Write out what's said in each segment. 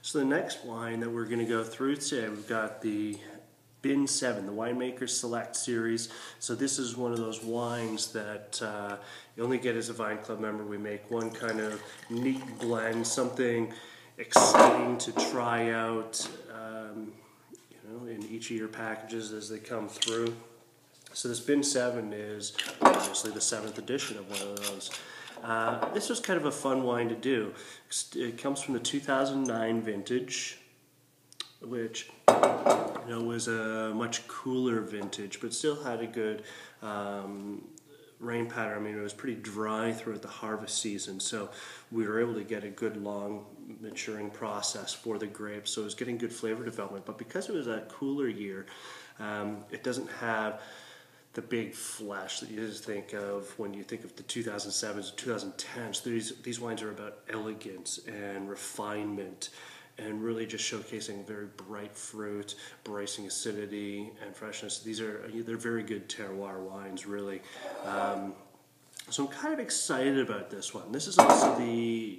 So the next wine that we're going to go through today, we've got the Bin 7, the Winemakers Select series. So this is one of those wines that you only get as a Vine Club member. We make one kind of neat blend, something exciting to try out in each of your packages as they come through. So this Bin 7 is obviously the 7th edition of one of those. This was kind of a fun wine to do. It comes from the 2009 vintage, which was a much cooler vintage, but still had a good rain pattern. I mean, it was pretty dry throughout the harvest season, so we were able to get a good long maturing process for the grapes, so it was getting good flavor development. But because it was a cooler year, it doesn't have the big flesh that you just think of when you think of the 2007s and 2010s. These wines are about elegance and refinement, and really just showcasing very bright fruit, bracing acidity and freshness. They're very good terroir wines, really. So I'm kind of excited about this one. This is also the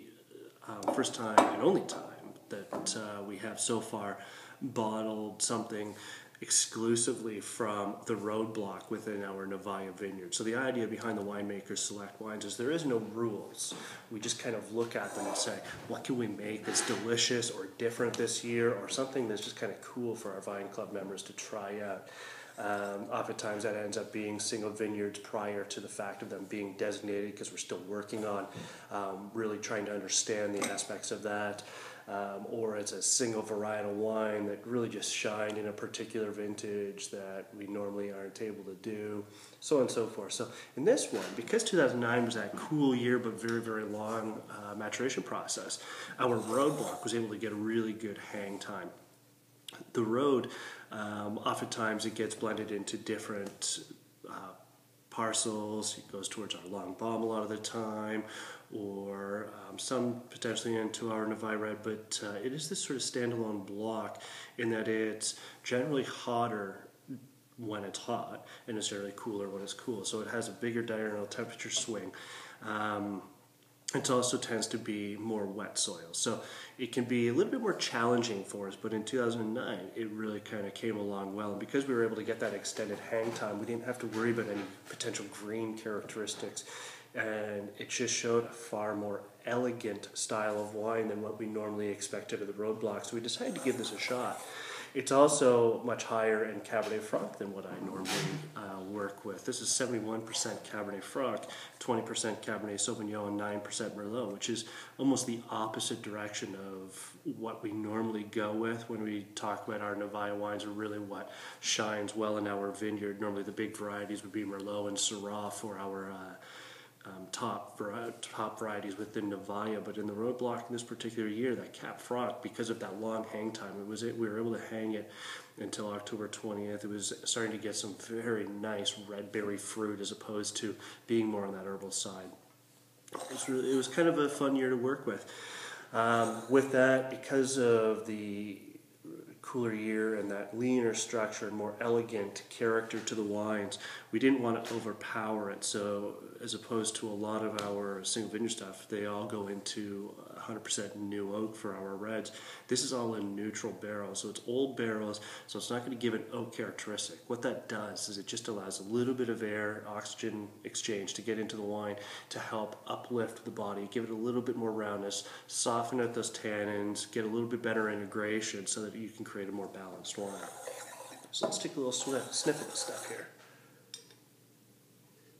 first time and only time that we have so far bottled something exclusively from the roadblock within our Nevaeh vineyard. So the idea behind the Winemakers Select wines is there is no rules. We just kind of look at them and say, what can we make that's delicious or different this year, or something that's just kind of cool for our Vine Club members to try out. Oftentimes that ends up being single vineyards prior to the fact of them being designated, because we're still working on really trying to understand the aspects of that. Or it's a single varietal wine that really just shined in a particular vintage that we normally aren't able to do, so on and so forth. So in this one, because 2009 was that cool year but very, very long maturation process, our roadblock was able to get a really good hang time. The road, oftentimes it gets blended into different parcels. It goes towards our long bomb a lot of the time, or some potentially into our Nevaeh red, but it is this sort of standalone block in that it's generally hotter when it's hot and necessarily cooler when it's cool. So it has a bigger diurnal temperature swing. It also tends to be more wet soil, so it can be a little bit more challenging for us, but in 2009 it really kind of came along well, and because we were able to get that extended hang time, we didn't have to worry about any potential green characteristics, and it just showed a far more elegant style of wine than what we normally expected of the roadblock, so we decided to give this a shot. It's also much higher in Cabernet Franc than what I normally work with. This is 71% Cabernet Franc, 20% Cabernet Sauvignon, and 9% Merlot, which is almost the opposite direction of what we normally go with when we talk about our Nevaeh wines, or really what shines well in our vineyard. Normally the big varieties would be Merlot and Syrah for our top varieties within Nevaeh, but in the roadblock in this particular year, that Cap Franc, because of that long hang time, we were able to hang it until October 20th. It was starting to get some very nice red berry fruit as opposed to being more on that herbal side. It was kind of a fun year to work with. With that, because of the cooler year and that leaner structure and more elegant character to the wines, we didn't want to overpower it. So as opposed to a lot of our single vineyard stuff, they all go into 100% new oak for our reds. This is all in neutral barrels, so it's old barrels, so it's not going to give an oak characteristic. What that does is it just allows a little bit of air, oxygen exchange to get into the wine to help uplift the body, give it a little bit more roundness, soften out those tannins, get a little bit better integration so that you can create a more balanced wine. So let's take a little sniff of the stuff here.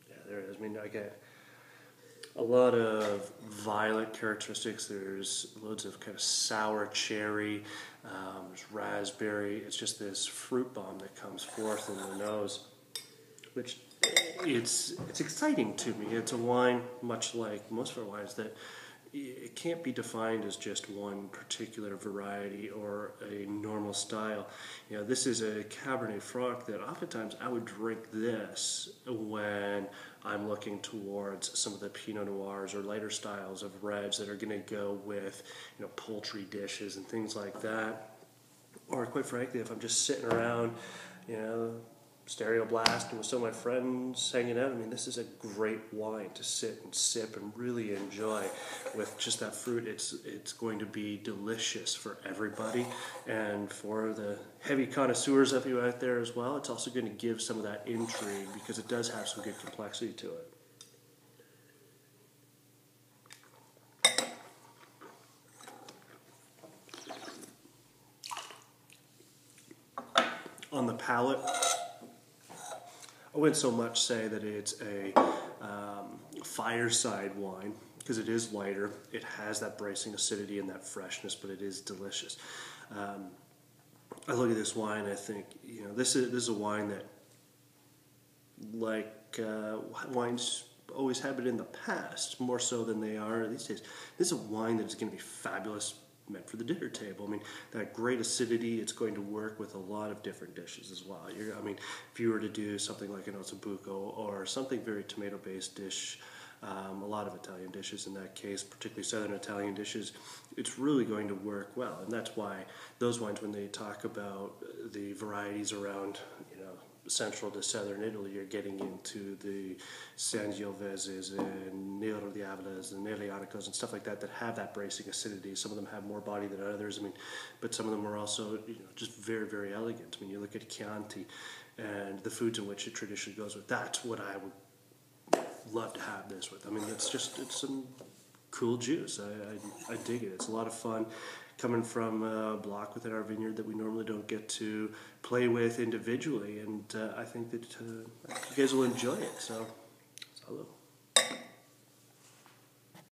Yeah, there it is. I mean, I get a lot of violet characteristics. There's loads of kind of sour cherry, there's raspberry. It's just this fruit bomb that comes forth in the nose, which it's exciting to me. It's a wine, much like most of our wines, that it can't be defined as just one particular variety or a normal style. This is a Cabernet Franc that oftentimes I would drink this when I'm looking towards some of the Pinot Noirs or lighter styles of reds that are going to go with poultry dishes and things like that. Or quite frankly, if I'm just sitting around, stereo blast and with some of my friends hanging out. I mean, this is a great wine to sit and sip and really enjoy with just that fruit. It's going to be delicious for everybody, and for the heavy connoisseurs of you out there as well, it's also going to give some of that intrigue because it does have some good complexity to it. On the palate, I wouldn't so much say that it's a fireside wine, because it is lighter. It has that bracing acidity and that freshness, but it is delicious. I look at this wine, I think, you know, this is a wine that, like wines always have it in the past, more so than they are these days. This is a wine that is going to be fabulous, meant for the dinner table. I mean, that great acidity, it's going to work with a lot of different dishes as well. I mean, if you were to do something like an ossobuco or something very tomato-based dish, a lot of Italian dishes in that case, particularly Southern Italian dishes, it's really going to work well. And that's why those wines, when they talk about the varieties around, you know, central to southern Italy, you're getting into the Sangioveses and Nero di Avalas and Nelianicos and stuff like that that have that bracing acidity. Some of them have more body than others. I mean, but some of them are also, you know, just very, very elegant. I mean, you look at Chianti and the foods in which it traditionally goes with. That's what I would love to have this with. I mean, it's some cool juice. I dig it. It's a lot of fun coming from a block within our vineyard that we normally don't get to play with individually, and I think that you guys will enjoy it. So, salud.